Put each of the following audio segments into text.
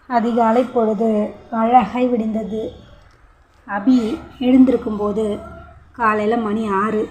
அதிகாலை பொழுது அழகாய் விடிந்தது. அபி எழுந்திருக்கும்போது காலையில் மணி 6.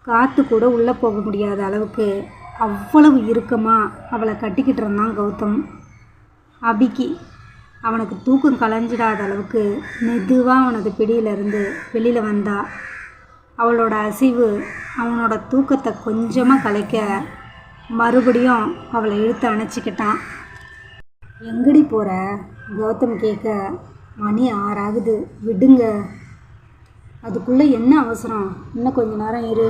காற்று கூட உள்ளே போக முடியாத அளவுக்கு அவ்வளவு இறுக்கமாக அவளை கட்டிக்கிட்டு இருந்தான் கௌதம். அபிக்கு அவனுக்கு தூக்கம் கலைஞ்சிடாத அளவுக்கு மெதுவாக அவனது பிடியிலிருந்து வெளியில் வந்தா. அவளோட அசைவு அவனோட தூக்கத்தை கொஞ்சமாக கலைக்க மறுபடியும் அவளை இழுத்து அணைச்சிக்கிட்டான். எங்கடி போகிற? கௌதம் கேட்க, மணி 6 ஆகுது, விடுங்க. அதுக்குள்ளே என்ன அவசரம்? இன்னும் கொஞ்ச நேரம் இரு.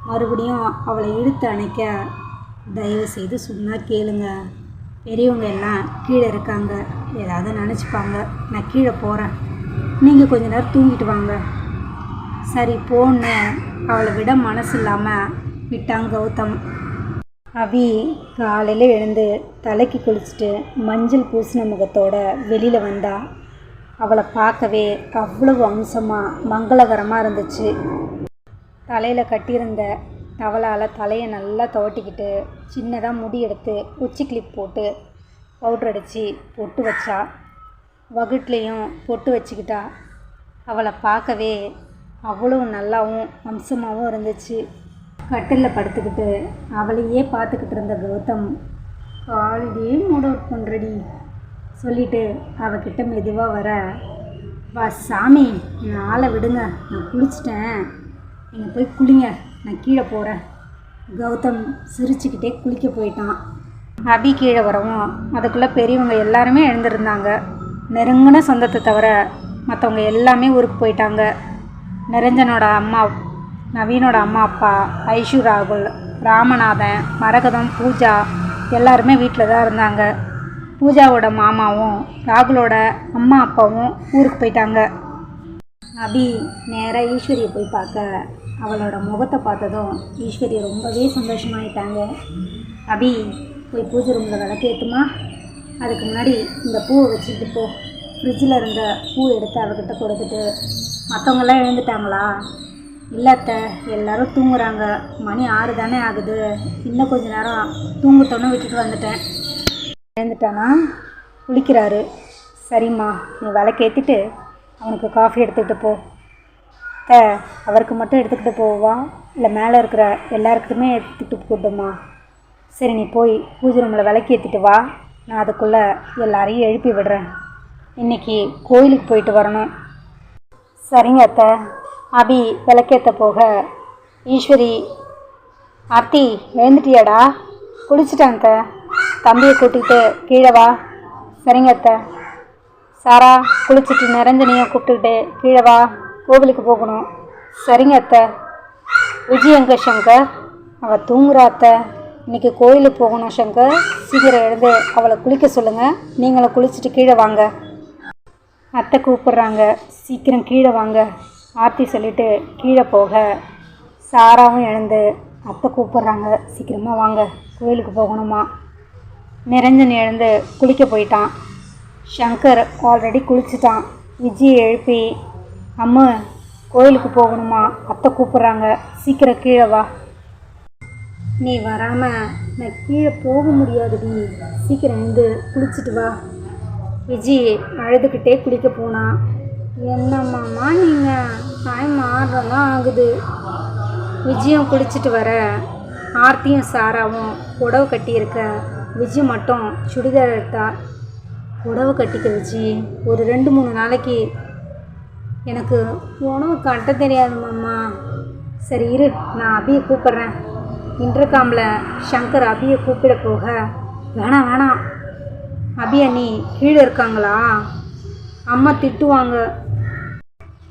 மறுபடியும் அவளை இழுத்து அணைக்க, தயவு செய்து சொன்னால் கேளுங்க. பெரியவங்க எல்லாம் கீழே இருக்காங்க, ஏதாவது நினச்சிப்பாங்க. நான் கீழே போகிறேன், நீங்கள் கொஞ்ச நேரம் தூங்கிட்டு வாங்க. சரி போன்னு அவளை விட மனசு இல்லாமல் விட்டாங்க கௌதம். அபி காலையில் எழுந்து தலைக்கு குளிச்சுட்டு மஞ்சள் பூசின முகத்தோட வெளியில் வந்தா. அவளை பார்க்கவே அவ்வளவு அம்சமாக மங்களகரமாக இருந்துச்சு. தலையில் கட்டியிருந்த டவலால் தலையை நல்லா துவட்டிக்கிட்டு சின்னதாக முடி எடுத்து உச்சி கிளிப் போட்டு பவுட்ரு அடித்து பொட்டு வச்சா. வகுட்லேயும் பொட்டு வச்சுக்கிட்டா. அவளை பார்க்கவே அவ்வளவு நல்லாவும் அம்சமாகவும் இருந்துச்சு. கட்டிலில் படுத்துக்கிட்டு அவளையே பார்த்துக்கிட்டு இருந்த கௌதம், காலையே மூட் அவுட் பண்ணுறடி சொல்லிவிட்டு அவகிட்ட மெதுவாக வர, வா சாமி, நான் ஆளை விடுங்க, நான் குளிச்சிட்டேன், நீங்கள் போய் குளிங்க, நான் கீழே போகிறேன். கௌதம் சிரிச்சுக்கிட்டே குளிக்க போயிட்டான். அபி கீழே வரவும் அதுக்குள்ளே பெரியவங்க எல்லாருமே எழுந்திருந்தாங்க. நெருங்கின சொந்தத்தை தவிர மற்றவங்க எல்லாமே ஊருக்கு போயிட்டாங்க. நிரஞ்சனோட அம்மா, நவீனோட அம்மா அப்பா, ஐஷு, ராகுல், ராமநாதன், மரகதம், பூஜா எல்லாருமே வீட்டில் தான் இருந்தாங்க. பூஜாவோட மாமாவும் ராகுலோட அம்மா அப்பாவும் ஊருக்கு போயிட்டாங்க. அபி நேராக ஈஸ்வரியை போய் பார்க்க, அவளோட முகத்தை பார்த்ததும் ஈஸ்வரி ரொம்பவே சந்தோஷமாயிட்டாங்க. அபி போய் பூஜை ரூமில் விளக்கேற்றுமா, அதுக்கு முன்னாடி இந்த பூவை வச்சுட்டு போ. ஃப்ரிட்ஜில் இருந்த பூ எடுத்து அவகிட்ட கொடுத்துட்டு, மற்றவங்கெல்லாம் எழுந்துட்டாங்களா? இல்லை அத்தை, எல்லோரும் தூங்குறாங்க, மணி 6 தானே ஆகுது, இன்னும் கொஞ்ச நேரம் தூங்கத்தோன்னு விட்டுட்டு வந்துட்டேன். எழுந்துட்டானா? குளிக்கிறாரு. சரிம்மா, நீ விளக்கேற்றிட்டு அவனுக்கு காஃபி எடுத்துக்கிட்டு போ. அவருக்கு மட்டும் எடுத்துக்கிட்டு போவா, இல்லை மேலே இருக்கிற எல்லாருக்குமே எடுத்துக்கிட்டு போட்டுமா? சரி, நீ போய் பூஜை ரூமில் விளக்கேற்றிட்டு வா, நான் அதுக்குள்ளே எல்லாரையும் எழுப்பி விடுறேன். இன்றைக்கி கோயிலுக்கு போயிட்டு வரணும். சரிங்க அத்தை. அபி விளக்கேற்ற போக, ஈஸ்வரி, ஆர்த்தி எழுந்துட்டியாடா? குளிச்சுட்டான் அத்தை, தம்பியை கூட்டிகிட்டு கீழே வா. சரிங்க அத்தை. சாரா குளிச்சுட்டு நிரஞ்சனையும் கூப்பிட்டுக்கிட்டு கீழே வா, கோவிலுக்கு போகணும். சரிங்க அத்தை. விஜய் எங்க சங்கர்? அவள் தூங்குறா அத்தை, இன்றைக்கி கோயிலுக்கு போகணும் சங்கர், சீக்கிரம் எழுந்து அவளை குளிக்க சொல்லுங்கள், நீங்களும் குளிச்சுட்டு கீழே வாங்க. அத்தை கூப்பிட்றாங்க, சீக்கிரம் கீழே வாங்க. ஆர்த்தி சொல்லிவிட்டு கீழே போக, சாராவும் எழுந்து, அத்தை கூப்பிட்றாங்க, சீக்கிரமாக வாங்க, கோயிலுக்கு போகணுமா. நிரஞ்சன் எழுந்து குளிக்க போயிட்டான். சங்கர் ஆல்ரெடி குளிச்சுட்டான். விஜயை எழுப்பி, அம்மா கோயிலுக்கு போகணுமா, அத்தை கூப்பிட்றாங்க, சீக்கிரம் கீழே வா. நீ வராமல் நான் கீழே போக முடியாதுடி, சீக்கிரம் எழுந்து குளிச்சுட்டு வா. விஜய் அழுதுகிட்டே குளிக்க போனான். என்னம்மாம்மா நீங்கள், டைம் 6 தான் ஆகுது. விஜயும் குளிச்சுட்டு வர, ஆர்த்தியும் சாராவும் புடவை கட்டியிருக்க. விஜய் மட்டும் சுடிதார் எடுத்தா. புடவை கட்டிக்க விஜி, ஒரு 2-3 நாளைக்கு எனக்கு உணவு கட்ட தெரியாதுமாம்மா. சரி இரு, நான் அபியை கூப்பிட்றேன். இன்டர்காமில் சங்கர் அபியை கூப்பிட போக, வேணாம் வேணாம், அபி அண்ணி கீழே இருக்காங்களா, அம்மா திட்டுவாங்க.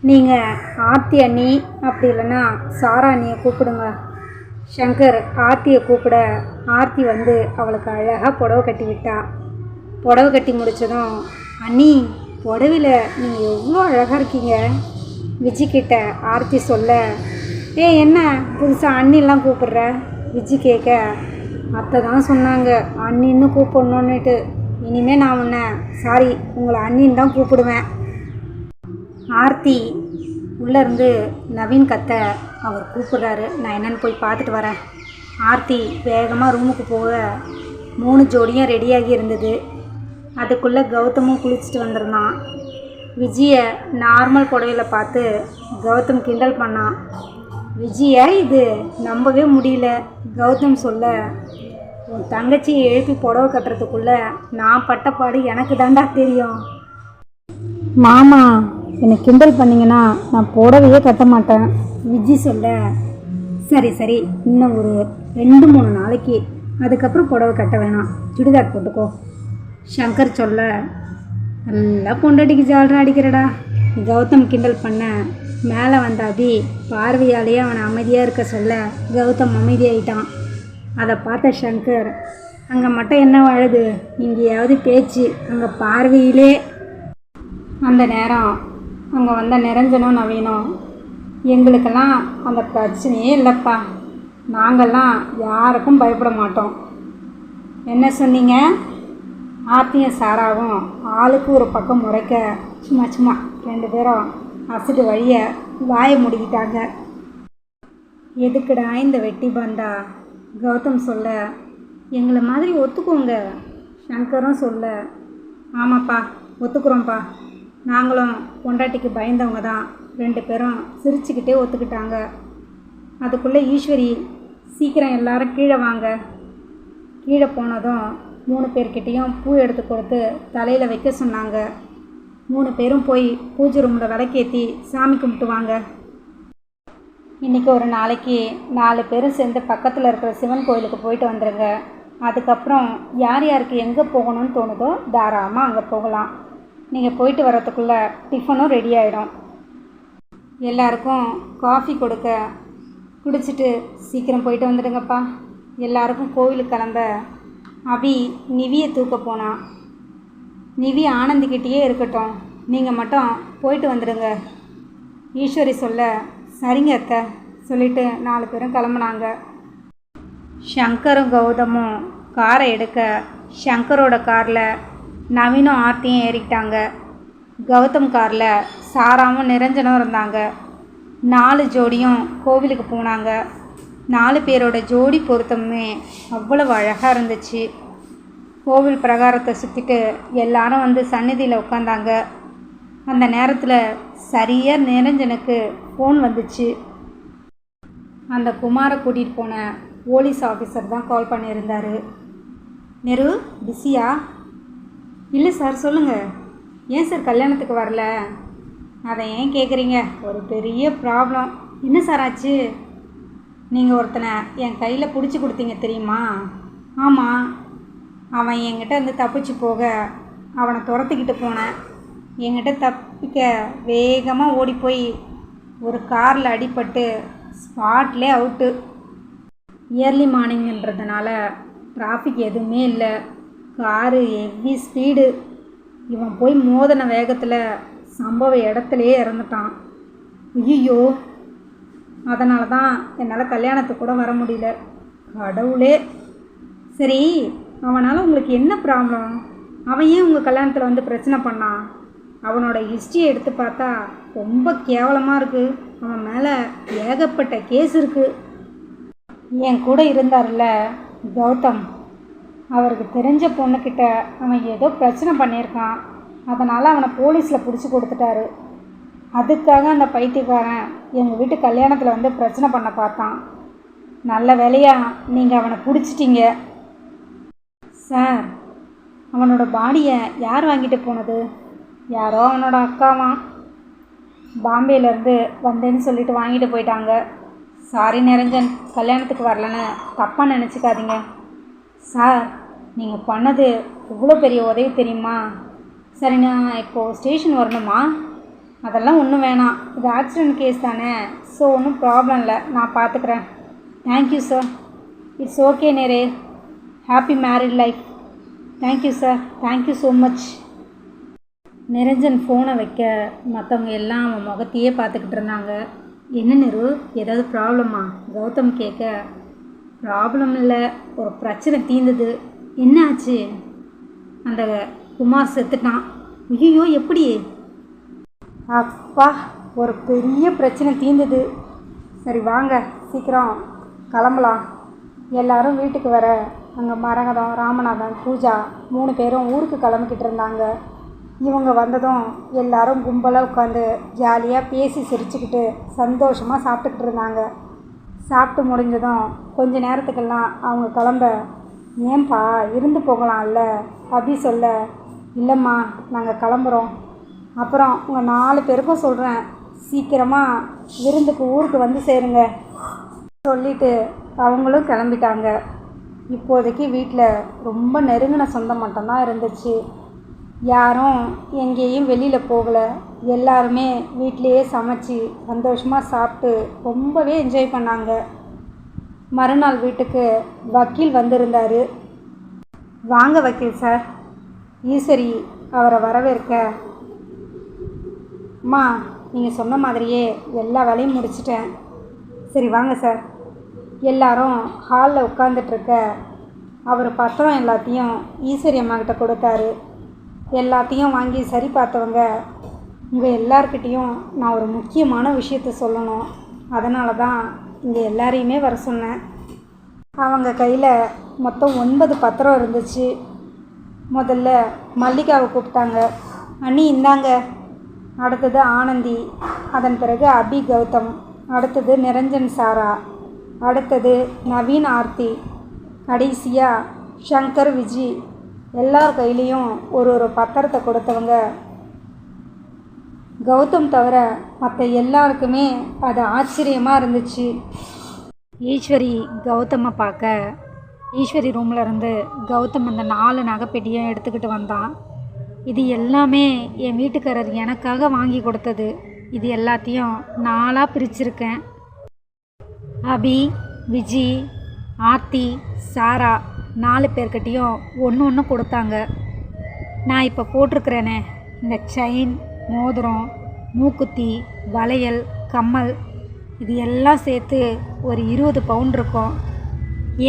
நீங்கள் ஆர்த்தி அண்ணி அப்படி இல்லைன்னா சாரா அண்ணியை கூப்பிடுங்க. சங்கர் ஆர்த்தியை கூப்பிட, ஆர்த்தி வந்து அவளுக்கு அழகாக புடவை கட்டி விட்டா. புடவை கட்டி முடித்ததும், அண்ணி புடவையில் நீங்கள் எவ்வளோ அழகாக இருக்கீங்க விஜிக்கிட்ட ஆர்த்தி சொல்ல, என்ன புதுசாக அண்ணிலாம் கூப்பிடுற? விஜி கேட்க, அத்தை தான் சொன்னாங்க அண்ணின்னு கூப்பிடணுன்னுட்டு, இனிமேல் நான் உன்னை சாரி உங்களை அண்ணின்னு தான் கூப்பிடுவேன். ஆர்த்தி உள்ளேருந்து நவீன் கத்த, அவர் கூப்பிட்றாரு, நான் என்னென்னு போய் பார்த்துட்டு வரேன். ஆர்த்தி வேகமாக ரூமுக்கு போக 3 ஜோடியும் ரெடியாகி இருந்தது. அதுக்குள்ளே கௌதமும் குளிச்சுட்டு வந்திருந்தான். விஜயை நார்மல் புடவையில் பார்த்து கௌதம் கிண்டல் பண்ணான். விஜயா இது நம்பவே முடியல. கௌதம் சொல்ல, உன் தங்கச்சியை எழுப்பி புடவை கட்டுறதுக்குள்ளே நான் பட்ட பாடு எனக்கு தாண்டா தெரியும். மாமா என்னை கிண்டல் பண்ணிங்கன்னா நான் புடவையே கட்ட மாட்டேன். விஜி சொல்ல, சரி சரி இன்னும் ஒரு 2-3 நாளைக்கு, அதுக்கப்புறம் புடவை கட்ட வேணாம், சுடிதார் போட்டுக்கோ. சங்கர் சொல்ல, நல்லா பொண்டாட்டிக்கு ஜாலரா அடிக்கிறடா. கௌதம் கிண்டல் பண்ண மேலே வந்த அபி பார்வையாலேயே அவனை அமைதியாக இருக்க சொல்ல கௌதம் அமைதியாயிட்டான். அதை பார்த்த சங்கர், அங்கே மட்டும் என்ன வாழுது, இங்கேயாவது பேச்சு, அங்கே பார்வையிலே. அந்த நேரம் அங்கே வந்த நிரஞ்சனும் நவீனும், எங்களுக்கெல்லாம் அந்த பிரச்சனையே இல்லைப்பா, நாங்கள்லாம் யாருக்கும் பயப்பட மாட்டோம். என்ன சொன்னீங்க? ஆர்த்தியும் சாராவும் ஆளுக்கு ஒரு பக்கம் முறைக்க சும்மா சும்மா 2 பேரும் அசடு வழிய வாயை முடிக்கிட்டாங்க. எதுக்குடா இந்த வெட்டி பந்தா? கௌதம் சொல்ல, எங்களை மாதிரி ஒத்துக்கோங்க. சங்கரும் சொல்ல, ஆமாப்பா ஒத்துக்குறோம்ப்பா, நாங்களும் பொண்டாட்டிக்கு பயந்தவங்க தான். 2 பேரும் சிரிச்சுக்கிட்டே ஒத்துக்கிட்டாங்க. அதுக்குள்ளே ஈஸ்வரி, சீக்கிரம் எல்லாரும் கீழே வாங்க. கீழே போனதும் 3 பேர்கிட்டையும் பூ எடுத்து கொடுத்து தலையில் வைக்க சொன்னாங்க. 3 பேரும் போய் பூஜை ரூமில் விளக்கேற்றி சாமி கும்பிட்டு வாங்க. இன்றைக்கி ஒரு நாளைக்கு 4 பேரும் சேர்ந்து பக்கத்தில் இருக்கிற சிவன் கோயிலுக்கு போயிட்டு வந்துடுங்க. அதுக்கப்புறம் யார் யாருக்கு எங்கே போகணும்னு தோணுதோ தாராளமாக அங்கே போகலாம். நீங்கள் போயிட்டு வரத்துக்குள்ளே டிஃபனும் ரெடி ஆகிடும். எல்லாருக்கும் காஃபி குடிச்சிட்டு சீக்கிரம் போயிட்டு வந்துடுங்கப்பா. எல்லாருக்கும் கோவிலுக்கு கிளம்ப அபி நிவியை தூக்க போனான். நிவி ஆனந்திக்கிட்டேயே இருக்கட்டும், நீங்கள் மட்டும் போயிட்டு வந்துடுங்க. ஈஸ்வரி சொல்ல, சரிங்க அத்தை சொல்லிவிட்டு 4 பேரும் கிளம்புனாங்க. சங்கரும் கௌதமும் காரை எடுக்க சங்கரோட காரில் நவீனும் ஆர்த்தியும் ஏறிக்கிட்டாங்க. கௌதம் காரில் சாராவும் நிரஞ்சனும் இருந்தாங்க. 4 ஜோடியும் கோவிலுக்கு போனாங்க. 4 பேரோட ஜோடி பொருத்தமுமே அவ்வளவு அழகாக இருந்துச்சு. கோவில் பிரகாரத்தை சுற்றிட்டு எல்லாரும் வந்து சந்நிதியில் உட்காந்தாங்க. அந்த நேரத்தில் சரியாக நிரஞ்சனுக்கு ஃபோன் வந்துச்சு. அந்த குமாரை கூட்டிகிட்டு போன போலீஸ் ஆஃபீஸர் தான் கால் பண்ணியிருந்தார். நெரு பிஸியா? இல்லை சார் சொல்லுங்கள். ஏன் சார் கல்யாணத்துக்கு வரல? அதை ஏன் கேட்குறீங்க? ஒரு பெரிய ப்ராப்ளம். என்ன சார் ஆச்சு? நீங்கள் ஒருத்தனை என் கையில் பிடிச்சி கொடுத்தீங்க தெரியுமா? ஆமாம். அவன் என்கிட்ட இருந்து தப்பிச்சு போக அவனை துரத்திக்கிட்டு போனேன். என்கிட்ட தப்பிக்க வேகமாக ஓடி போய் ஒரு காரில் அடிபட்டு ஸ்பாட்லே அவுட்டு. இயர்லி மார்னிங்ன்றதுனால டிராஃபிக் எதுவுமே இல்லை. Car heavy speed. இவன் போய் மோதின வேகத்தில் சம்பவ இடத்துலையே இறந்துட்டான். ஐயோ, அதனால தான் என்னால் கல்யாணத்துக்கு கூட வர முடியல. கடவுளே. சரி, அவனால் உங்களுக்கு என்ன ப்ராப்ளம்? அவன் ஏன் உங்கள் கல்யாணத்தில் வந்து பிரச்சனை பண்ணான்? அவனோட ஹிஸ்ட்ரியை எடுத்து பார்த்தா ரொம்ப கேவலமாக இருக்குது. அவன் மேலே ஏகப்பட்ட கேஸ் இருக்குது. என் கூட இருந்தார்ல கௌதம், அவருக்கு தெரிஞ்ச பொண்ணுக்கிட்ட அவன் ஏதோ பிரச்சனை பண்ணியிருக்கான். அதனால் அவனை போலீஸில் பிடிச்சி கொடுத்துட்டாரு. அதுக்காக அந்த பைத்தியக்காரன் எங்கள் வீட்டு கல்யாணத்தில் வந்து பிரச்சனை பண்ண பார்த்தான். நல்ல வேலையாக நீங்கள் அவனை பிடிச்சிட்டிங்க. சார், அவனோட பாடியை யார் வாங்கிட்டு போனது? யாரோ அவனோட அக்காவான். பாம்பேலேருந்து வந்தேன்னு சொல்லிட்டு வாங்கிட்டு போயிட்டாங்க. சாரி நிரஞ்சன், கல்யாணத்துக்கு வரலன்னு தப்பாக நினச்சிக்காதீங்க. சார், நீங்கள் பண்ணது எவ்வளோ பெரிய உதவி தெரியுமா? சரி, நான் இப்போது ஸ்டேஷன் வரணுமா? அதெல்லாம் ஒன்றும் வேணாம். இது ஆக்சிடெண்ட் கேஸ் தானே, ஸோ ஒன்றும் ப்ராப்ளம் இல்லை, நான் பார்த்துக்கிறேன். Thank you sir. இட்ஸ் ஓகே நேரே. Happy married life. Thank you sir, thank you so much. Niranjan ஃபோனை வைக்க மற்றவங்க எல்லாம் அவன் முகத்தையே பார்த்துக்கிட்டு இருந்தாங்க. என்ன நிரு, ஏதாவது ப்ராப்ளமா? கௌதம் கேட்க, ப்ராப்ளம் இல்லை, ஒரு பிரச்சனை தீர்ந்தது. என்ன ஆச்சு? அந்த குமார் செத்துட்டான். ஐயோ, எப்படி? அப்பா, ஒரு பெரிய பிரச்சனை தீர்ந்தது. சரி வாங்க, சீக்கிரம் கிளம்பலாம். எல்லாரும் வீட்டுக்கு வர அங்கே மரகதம், ராமநாதன், பூஜா 3 பேரும் ஊருக்கு கிளம்பிக்கிட்டு இருந்தாங்க. இவங்க வந்ததும் எல்லாரும் கும்பலாக உட்காந்து ஜாலியாக பேசி சிரிச்சுக்கிட்டு சந்தோஷமாக சாப்பிட்டுக்கிட்டு இருந்தாங்க. சாப்பிட்டு முடிஞ்சதும் கொஞ்ச நேரத்துக்கெல்லாம் அவங்க கிளம்ப, ஏன்பா இருந்து போகலாம்ல அப்படி சொல்ல, இல்லைம்மா நாங்கள் கிளம்புறோம், அப்புறம் உங்கள் 4 பேருக்கும் சொல்கிறேன், சீக்கிரமாக விருந்துக்கு ஊருக்கு வந்து சேருங்க சொல்லிட்டு அவங்களும் கிளம்பிட்டாங்க. இப்போதைக்கு வீட்டில் ரொம்ப நெருங்கின சொந்தம் மட்டும்தான் இருந்துச்சு. யாரும் எங்கேயும் வெளியில் போகலை. எல்லாருமே வீட்டிலையே சமைச்சு சந்தோஷமாக சாப்பிட்டு ரொம்பவே என்ஜாய் பண்ணாங்க. மறுநாள் வீட்டுக்கு வக்கீல் வந்திருந்தார். வாங்க வக்கீல் சார். ஈஸ்வரி அவரை வரவேற்க, அம்மா நீங்கள் சொன்ன மாதிரியே எல்லா வேலையும் முடிச்சிட்டேன். சரி வாங்க சார். எல்லாரும் ஹாலில் உட்காந்துட்ருக்க அவர் பத்திரம் எல்லாத்தையும் ஈஸ்வரி அம்மாக்கிட்ட கொடுத்தாரு. எல்லாத்தையும் வாங்கி சரி பார்த்தவங்க, உங்கள் எல்லார்கிட்டேயும் நான் ஒரு முக்கியமான விஷயத்த சொல்லணும், அதனால தான் இங்கே எல்லாரையுமே வர சொன்னேன். அவங்க கையில் மொத்தம் 9 பத்திரம் இருந்துச்சு. முதல்ல மல்லிகாவை கூப்பிட்டாங்க. அண்ணி இந்தாங்க. அடுத்தது ஆனந்தி, அதன் பிறகு அபி கௌதம், அடுத்தது நிரஞ்சன் சாரா, அடுத்தது நவீன் ஆர்த்தி, கடைசியாக ஷங்கர் விஜி. எல்லார் கையிலையும் ஒரு பத்திரத்தை கொடுத்தவங்க. கௌதம் தவிர மற்ற எல்லாருக்குமே அது ஆச்சரியமாக இருந்துச்சு. ஈஸ்வரி கௌதமை பார்க்க ஈஸ்வரி ரூமில் இருந்து கௌதம் அந்த 4 நகைப்பெட்டியை எடுத்துக்கிட்டு வந்தான். இது எல்லாமே என் வீட்டுக்காரர் எனக்காக வாங்கி கொடுத்தது. இது எல்லாத்தையும் 4ஆக பிரிச்சிருக்கேன். அபி, விஜி, ஆர்த்தி, சாரா 4 பேர்கிட்டையும் ஒன்று கொடுத்தாங்க. நான் இப்போ போட்டிருக்கிறேனே இந்த செயின், மோதிரம், மூக்குத்தி, வளையல், கம்மல், இது எல்லாம் சேர்த்து ஒரு 20 பவுன் இருக்கும்.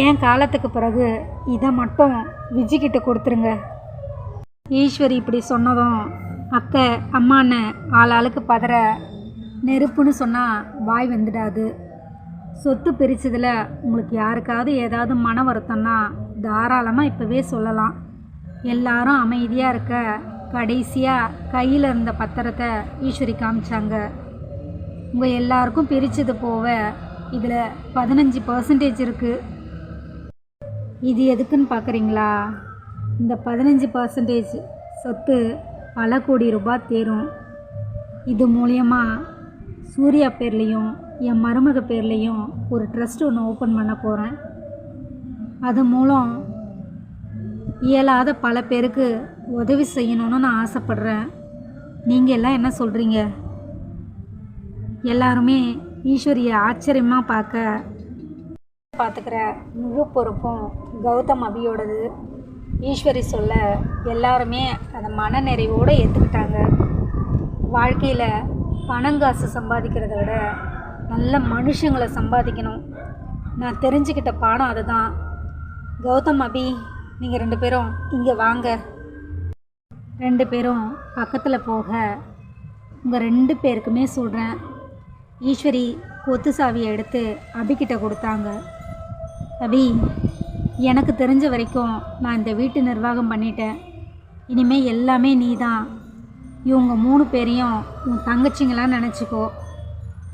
என் காலத்துக்கு பிறகு இதை மட்டும் விஜிக்கிட்ட கொடுத்துருங்க. ஈஸ்வரி இப்படி சொன்னதும் அத்தை அம்மான்னு ஆளாளுக்கு பதற, நெருப்புன்னு சொன்னால் வாய் வந்துடாது. சொத்து பிரித்ததில் உங்களுக்கு யாருக்காவது ஏதாவது மன வருத்தம்னா தாராளமாக இப்போவே சொல்லலாம். எல்லாரும் அமைதியாக இருக்க கடைசியாக கையில் இருந்த பத்திரத்தை ஈஸ்வரி காமிச்சாங்க. உங்கள் எல்லாருக்கும் பிரித்தது போக இதில் 15% இருக்குது. இது எதுக்குன்னு பார்க்குறீங்களா? இந்த 15% சொத்து பல கோடி ரூபாய் தேரும். இது மூலயமா சூர்யா பேர்லேயும் என் மருமக பேர்லேயும் ஒரு ட்ரஸ்ட் ஒன்று ஓப்பன் பண்ண போகிறேன். அது மூலம் இயலாத பல பேருக்கு உதவி செய்யணும்னு நான் ஆசைப்பட்றேன். நீங்கள் எல்லாம் என்ன சொல்கிறீங்க? எல்லாருமே ஈஸ்வரியை ஆச்சரியமாக பார்த்துக்கிற முழு பொறுப்பும் கௌதம் அபியோடது. ஈஸ்வரி சொல்ல எல்லாருமே அதை மன நிறைவோடு ஏற்றுக்கிட்டாங்க. வாழ்க்கையில் பணங்காசு சம்பாதிக்கிறத விட நல்ல மனுஷங்களை சம்பாதிக்கணும். நான் தெரிஞ்சுக்கிட்ட பாடம் அதுதான். கௌதம், அபி, நீங்கள் 2 பேரும் இங்கே வாங்க. 2 பேரும் பக்கத்தில் போக, உங்கள் 2 பேருக்குமே சொல்கிறேன். ஈஸ்வரி கொத்து சாவியை எடுத்து அபிக்கிட்ட கொடுத்தாங்க. அபி, எனக்கு தெரிஞ்ச வரைக்கும் நான் இந்த வீட்டு நிர்வாகம் பண்ணிட்டேன். இனிமேல் எல்லாமே நீ தான். இவங்க 3 பேரையும் உன் தங்கச்சிங்களாம் நினச்சிக்கோ.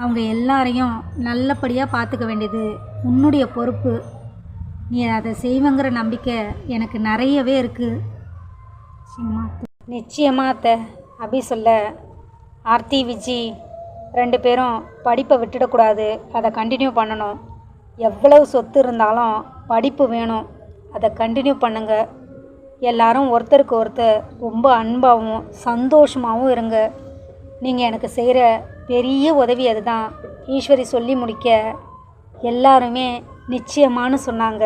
அவங்க எல்லாரையும் நல்லபடியாக பார்த்துக்க வேண்டியது உன்னுடைய பொறுப்பு. நீ அதை செய்வங்கிற நம்பிக்கை எனக்கு நிறையவே இருக்குது. நிச்சயமாக அத்தை அபி சொல்ல, ஆர்த்தி, விஜி 2 பேரும் படிப்பை விட்டுடக்கூடாது. அதை கண்டினியூ பண்ணணும். எவ்வளவு சொத்து இருந்தாலும் படிப்பு வேணும். அதை கண்டினியூ பண்ணுங்க. எல்லாரும் ஒருத்தருக்கு ஒருத்தர் ரொம்ப அன்பாகவும் சந்தோஷமாகவும் இருங்க. நீங்கள் எனக்கு செய்கிற பெரிய உதவி அதுதான். ஈஸ்வரி சொல்லி முடிக்க எல்லாருமே நிச்சயமானு சொன்னாங்க.